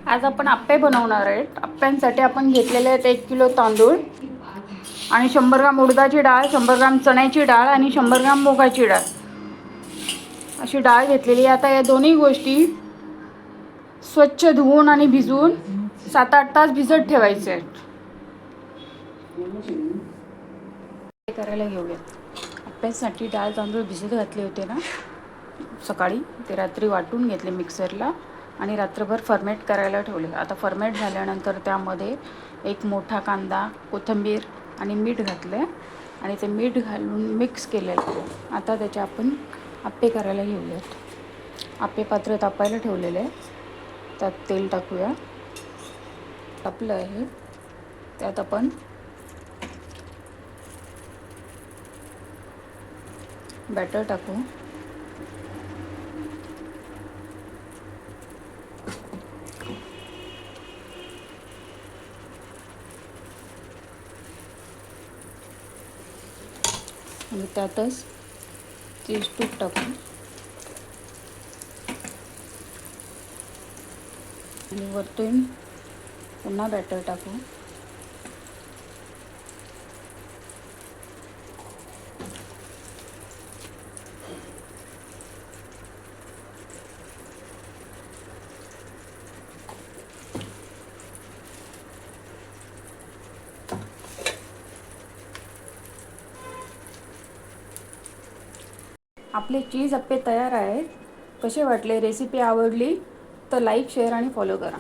आज आपण आप्पे बनवणार आहेत। आप्प्यांसाठी आपण घेतलेले आहेत 1 किलो तांदूळ आणि 100 ग्राम उडदाची डाळ, 100 ग्राम चण्याची डाळ आणि 100 ग्राम मुगाची डाळ अशी डाळ घेतलेली आहे। आता या दोन्ही गोष्टी स्वच्छ धुवून आणि भिजवून 7-8 तास भिजत ठेवायचे आहेत। करायला घेऊयात। आप्प्यासाठी डाळ तांदूळ भिजत घातले होते ना सकाळी, ते रात्री वाटून घेतले मिक्सरला आणि रात्रभर फर्मेट करायला ठेवले। आता फर्मेट झाल्यानंतर त्यामध्ये एक मोठा कांदा, कोथिंबीर आणि मीठ घातले आणि ते मीठ घालून मिक्स केलेलं। आता त्याचे आपण आप्पे करायला घेऊयात। आप्पे पात्र तापायला ठेवलेले आहे, त्यात तेल टाकूया। तापलं आहे, त्यात आपण बॅटर टाकू। आणि त्यातच चीज तूप टाकू आणि वरतून पुन्हा बॅटर टाकू। आपले चीज अप्पे तयार आहेत। कसे वाटले? रेसिपी आवडली तर लाईक, शेअर आणि फॉलो करा।